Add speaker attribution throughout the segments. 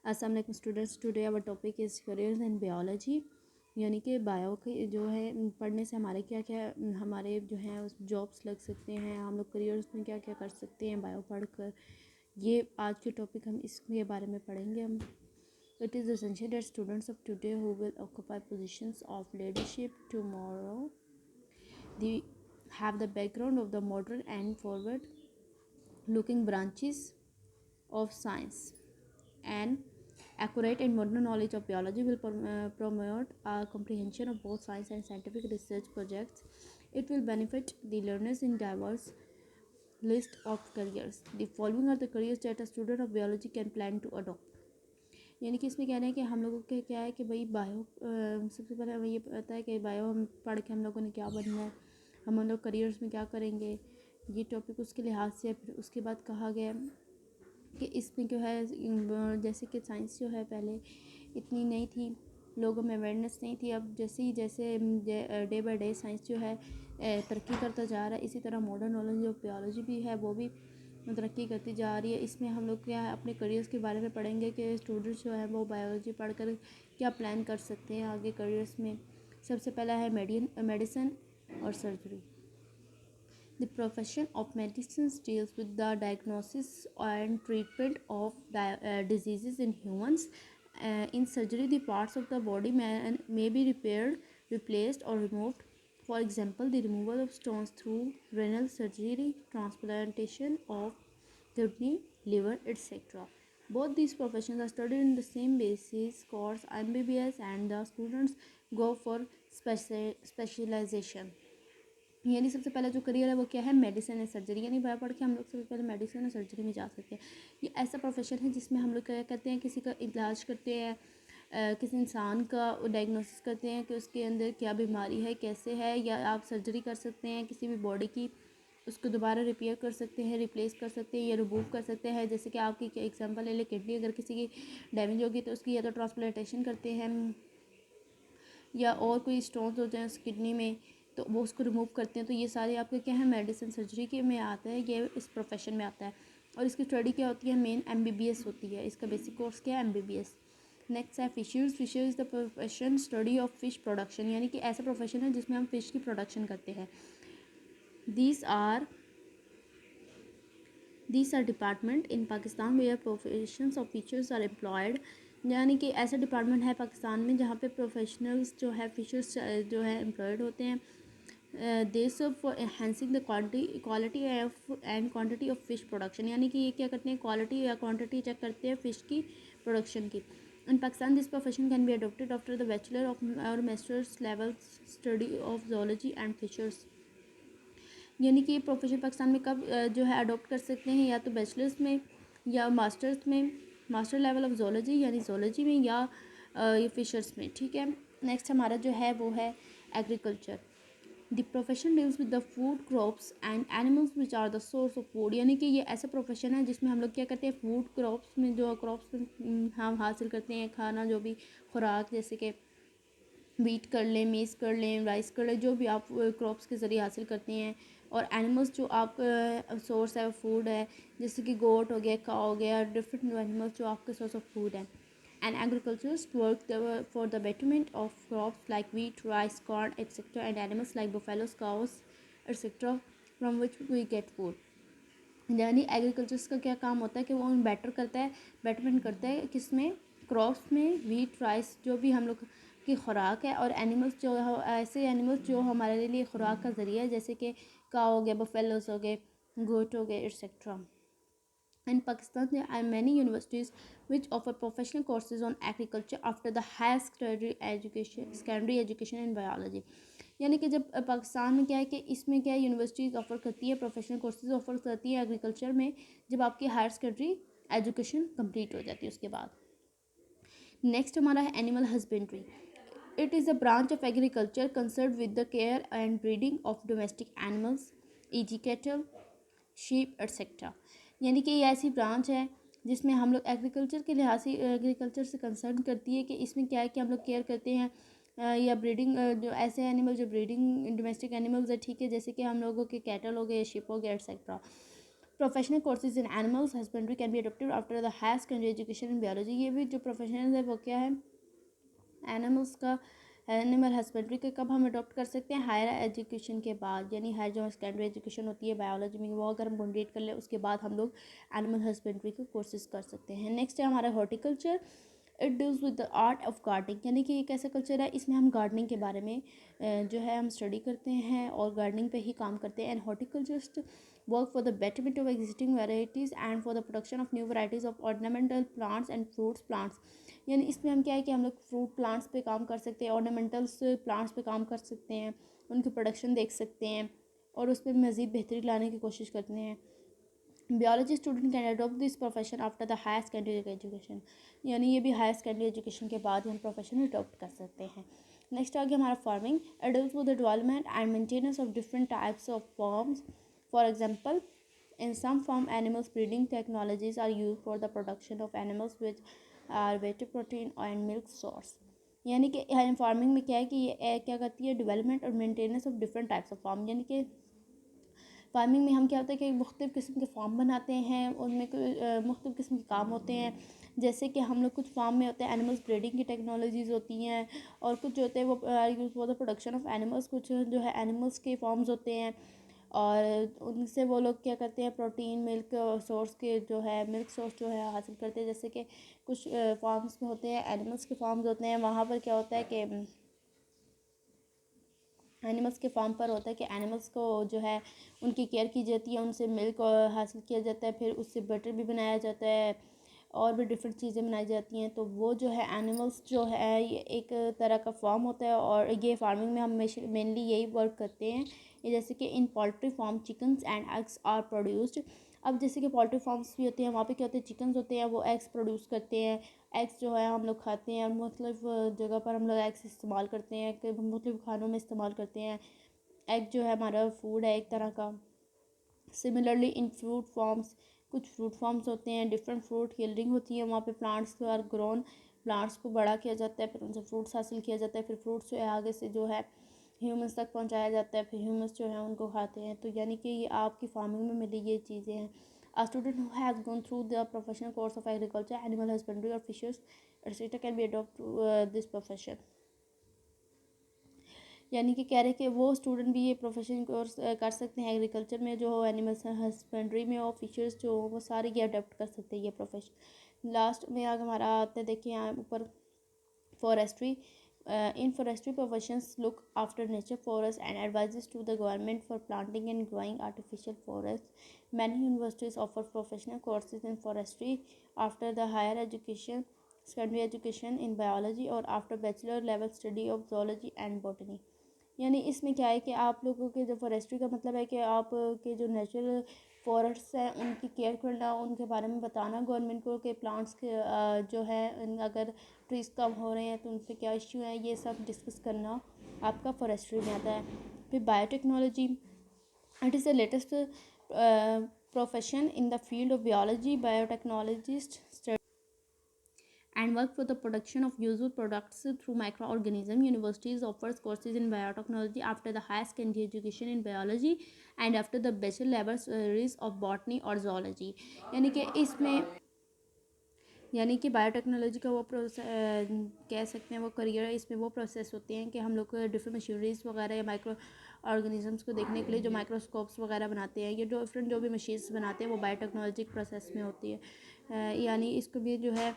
Speaker 1: अस्सलाम वालेकुम students, today our topic is careers in biology. यानी कि बायो के जो है पढ़ने से हमारे क्या क्या हमारे जो है जॉब्स लग सकते हैं, हम लोग करियर्स में क्या क्या कर सकते हैं बायो पढ़कर। ये आज के टॉपिक हम इसके बारे में पढ़ेंगे हम। It is essential that students of today who will occupy positions of leadership tomorrow the have the background of the modern and forward looking branches of science and accurate and modern knowledge of biology will promote a comprehension of both science and scientific research projects. It will benefit the learners in diverse list of careers. The following are the careers that a student of biology can plan to adopt. यानी कि इसमें कहना है कि हम लोगों के क्या है कि भाई बायो सबसे पहले हमें ये पता है कि बायो हम पढ़ के हम लोगों ने क्या बनना है, हम लोग करियर्स में क्या करेंगे, ये टॉपिक उसके लिहाज से। फिर उसके बाद कहा गया कि इसमें जो है जैसे कि साइंस जो है पहले इतनी नहीं थी, लोगों में अवेयरनेस नहीं थी। अब जैसे डे बाय डे साइंस जो है तरक्की करता जा रहा है, इसी तरह मॉडर्न नॉलेज ऑफ बायोलॉजी भी है वो भी तरक्की करती जा रही है। इसमें हम लोग क्या है अपने करियर्स के बारे में पढ़ेंगे कि स्टूडेंट्स जो है वो बायोलॉजी पढ़कर क्या प्लान कर सकते हैं आगे करियर्स में। सबसे पहला है मेडिसिन और surgery. The profession of medicine deals with the diagnosis and treatment of diseases in humans. In surgery, the parts of the body may be repaired, replaced, or removed. For example, the removal of stones through renal surgery, transplantation of kidney, liver, etc. Both these professions are studied in the same basis course MBBS, and the students go for specialization. यानी सबसे पहला जो career है वो क्या है, medicine and surgery. यानी bio पढ़ के हम लोग सबसे पहले मेडिसिन और सर्जरी में जा सकते हैं। ये ऐसा प्रोफेशन है जिसमें हम लोग क्या करते हैं, किसी का इलाज करते हैं, किसी इंसान का डायग्नोसिस करते हैं कि उसके अंदर क्या बीमारी है, कैसे है। या आप सर्जरी कर सकते हैं किसी भी बॉडी की, उसको दोबारा रिपेयर कर सकते हैं, रिप्लेस कर सकते हैं या रिमूव कर सकते हैं। जैसे कि आपकी एग्जांपल ले ले, किडनी अगर किसी की डैमेज होगी तो उसकी या तो ट्रांसप्लांटेशन करते हैं, या और कोई स्टोन्स होते हैं उस किडनी में तो वो उसको रिमूव करते हैं। तो ये सारे आपके क्या है मेडिसिन सर्जरी के में आता है, ये इस प्रोफेशन में आता है। और इसकी स्टडी क्या होती है, मेन MBBS होती है। इसका बेसिक कोर्स क्या है, MBBS। नेक्स्ट है fishers. Fisher is the profession study of fish production. यानी कि ऐसा प्रोफेशन है जिसमें हम फिश की प्रोडक्शन करते हैं। These are department in Pakistan where professions of fishers are employed. यानी कि ऐसा डिपार्टमेंट है पाकिस्तान में जहाँ पे प्रोफेशनल्स जो है फिशर्स जो है एम्प्लॉयड होते हैं। They serve for enhancing the quality and quantity of fish production. यानी कि ये क्या करते हैं, क्वालिटी या क्वांटिटी चेक करते हैं फ़िश की प्रोडक्शन की। In Pakistan this profession can be adopted after the bachelor of और masters level study of zoology and fishers. यानी कि ये प्रोफेशन पाकिस्तान में कब जो है अडोप्ट कर सकते हैं, या तो बैचलर्स में या मास्टर्स में, मास्टर लेवल ऑफ जोलॉजी यानी जोलॉजी में, या ये फिशर्स में। ठीक है। नेक्स्ट हमारा जो है वो है agriculture. The profession deals with the food crops and animals which are the source of food. यानी कि ये ऐसा प्रोफेशन है जिसमें हम लोग क्या करते हैं, फूड क्रॉप्स में जो क्रॉप्स हम हासिल करते हैं, खाना जो भी खुराक, जैसे कि वीट कर लें, मेज़ कर लें, राइस कर लें, जो भी आप क्रॉप्स के ज़रिए हासिल करते हैं। और एनिमल्स जो आप सोर्स है फूड है, जैसे कि गोट हो गया, काऊ हो गया, डिफरेंट एनिमल्स जो आपके सोर्स ऑफ फूड है। And agriculturist work for the betterment of crops like wheat, rice, corn etcetera, and animals like buffaloes, cows etcetera from which we get food. यानी एग्रीकल्चर्स का क्या काम होता है कि वो बेटर करता है, बेटरमेंट करता है किस में, क्रॉप्स में, वीट, राइस जो भी हम लोग की खुराक है, और एनिमल्स जो ऐसे एनिमल्स जो हमारे लिए खुराक का ज़रिया है, जैसे कि काऊ हो गए, बफेलोस हो गए, गोट हो गए etcetera. In Pakistan, there are many universities which offer professional courses on agriculture after the higher secondary education in biology. यानी कि जब पाकिस्तान में क्या है कि इसमें क्या है, यूनिवर्सिटीज़ ऑफ़र करती है, प्रोफेशनल कोर्सेज ऑफ़र करती है एग्रीकल्चर में, जब आपकी हायर सेकेंडरी एजुकेशन कंप्लीट हो जाती है उसके बाद। नेक्स्ट हमारा है animal husbandry. It is a branch of agriculture concern with the care and breeding of domestic animals e g. Cattle, sheep etcetera. यानी कि ये ऐसी ब्रांच है जिसमें हम लोग एग्रीकल्चर के लिहाज से एग्रीकल्चर से कंसर्न करती है कि इसमें क्या है कि हम लोग केयर करते हैं या ब्रीडिंग जो ऐसे एनिमल जो ब्रीडिंग डोमेस्टिक एनिमल्स है, ठीक है, जैसे कि हम लोगों के कैटल हो गए, शिप हो गए etcetera. Professional courses in animals husbandry can be adopted after the higher secondary education in biology. ये भी जो प्रोफेशनल है वो क्या है, एनिमल्स का, एनिमल हस्बेंड्री के कब हम अडॉप्ट कर सकते हैं, हायर एजुकेशन के बाद, यानी हायर जो सेकेंडरी एजुकेशन होती है बायोलॉजी में वो अगर हम कंप्लीट कर ले उसके बाद हम लोग एनिमल हस्बेंड्री के कोर्सेज कर सकते हैं। नेक्स्ट है हमारा horticulture. It deals with the art of gardening, यानी कि एक ऐसा कल्चर है इसमें हम गार्डनिंग के बारे में जो है हम स्टडी करते हैं और गार्डनिंग पे ही काम करते हैं। And horticulturist work for the betterment of existing varieties and for the production of new varieties of ornamental plants and fruits plants. यानी इसमें हम क्या है कि हम लोग फ्रूट प्लांट्स पे काम कर सकते हैं, ऑर्नामेंटल्स प्लांट्स पे काम कर सकते हैं, उनकी प्रोडक्शन देख सकते हैं और उस पर मज़ीद बेहतरी लाने की कोशिश करते हैं। Biology student can adopt this profession after the higher secondary education, यानी ये भी हायर सेकेंडरी एजुकेशन के बाद हम प्रोफेशन अडॉप्ट कर सकते हैं। नेक्स्ट आ गया हमारा farming. Adult with the development and maintenance of different types of forms, for example in some farm animals breeding technologies are used for the production of animals which are whey protein and milk source। यानी कि farming में क्या है कि ये क्या करती है, डेवलपमेंट और maintenance of different types of farm, यानी कि फार्मिंग में हम क्या होता है कि मुख्तलिफ़ किस्म के फार्म बनाते हैं, उनमें मुख्तलिफ़ किस्म के काम होते हैं। जैसे कि हम लोग कुछ फार्म में होते हैं एनिमल्स ब्रीडिंग की टेक्नोलॉजीज़ होती हैं और कुछ जो होते हैं वो use for the production of animals, कुछ जो है एनिमल्स के फॉर्म्स होते हैं और उनसे वो लोग क्या करते हैं प्रोटीन मिल्क सोर्स के जो है मिल्क सोर्स जो है हासिल करते हैं। जैसे कि कुछ फार्म्स में होते हैं एनिमल्स के फार्म्स होते हैं, वहाँ पर क्या होता है कि एनिमल्स के फार्म पर होता है कि एनिमल्स को जो है उनकी केयर की जाती है, उनसे मिल्क हासिल किया जाता है, फिर उससे बटर भी बनाया जाता है और भी डिफरेंट चीज़ें बनाई जाती हैं। तो वो जो है एनिमल्स जो है ये एक तरह का फार्म होता है और ये फार्मिंग में हम मेनली यही वर्क करते हैं। ये जैसे कि in poultry farm chickens and eggs are produced. अब जैसे कि पोल्ट्री फार्म्स भी होते हैं, वहाँ पे क्या होते हैं चिकन्स होते हैं, वो एग्स प्रोड्यूस करते हैं। एग्स जो है हम लोग खाते हैं और मुख्तलिफ़ जगह पर हम लोग एग्स इस्तेमाल करते हैं, कि मुख्तलिफ़ खानों में इस्तेमाल करते हैं। एग जो है हमारा फूड है एक तरह का। सिमिलरली इन फ्रूट फॉर्म्स, कुछ फ्रूट फॉर्म्स होते हैं, डिफरेंट फ्रूट यील्डिंग होती है, वहाँ पे प्लांट्स आर ग्रोन, प्लांट्स को बड़ा किया जाता है, फिर उनसे फ्रूट्स हासिल किया जाता है, फिर फ्रूट्स जो है आगे से जो है ह्यूमंस तक पहुँचाया जाता है, फिर ह्यूमंस जो है उनको खाते हैं। तो यानी कि ये आपकी फार्मिंग में मिली ये चीज़ें हैं। A student who has gone through the professional course of agriculture, animal husbandry or fishes, etc. can be adopt this profession। यानी कि कह रहे हैं कि वो स्टूडेंट भी ये प्रोफेशन कोर्स कर सकते हैं एग्रीकल्चर में, जो हो एनिमल्स हस्बेंड्री में और फिशर्स जो हो वो सारे ये अडोप्ट कर सकते हैं ये प्रोफेशन। लास्ट में आगे हमारा आते हैं, देखिए यहाँ ऊपर forestry. In forestry professions look after nature forest and advises to the government for planting and growing artificial forest. Many universities offer professional courses in forestry after the higher education, secondary education in biology और after bachelor level study of zoology and botany. यानी इसमें क्या है कि आप लोगों के जो फॉरेस्ट्री का मतलब है कि आप के जो नेचुरल फॉरेस्ट हैं उनकी केयर करना, उनके बारे में बताना गवर्नमेंट को कि प्लांट्स के जो है अगर ट्रीज़ कम हो रहे हैं तो उनसे क्या इश्यू है, ये सब डिस्कस करना आपका फॉरेस्ट्री में आता है। फिर biotechnology, it is the latest profession in the field of biology. Biotechnologist and work for the production of useful products through microorganisms. Universities offers courses in biotechnology after the higher secondary education in biology and after the bachelor level series of botany or zoology। यानी कि इसमें यानी कि biotechnology का वो कह सकते हैं वो करियर है। इसमें वो प्रोसेस होते हैं कि हम लोग डिफरेंट मशीनरीज वगैरह या माइक्रो ऑर्गेनिजम्स को देखने के लिए जो माइक्रोस्कोप्स वगैरह बनाते हैं, ये डिफरेंट जो भी मशीन्स बनाते हैं वो बायोटेक्नोलॉजी प्रोसेस में होती है। यानी इसको भी जो है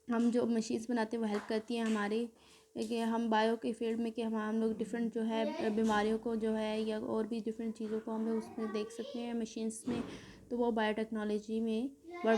Speaker 1: हम जो मशीन्स बनाते हैं वो हेल्प करती हैं हमारी कि हम बायो के फील्ड में कि हम लोग डिफरेंट जो है बीमारियों को जो है या और भी डिफरेंट चीज़ों को हम लोग उसमें देख सकते हैं मशीन्स में। तो वो बायोटेक्नोलॉजी में वर्क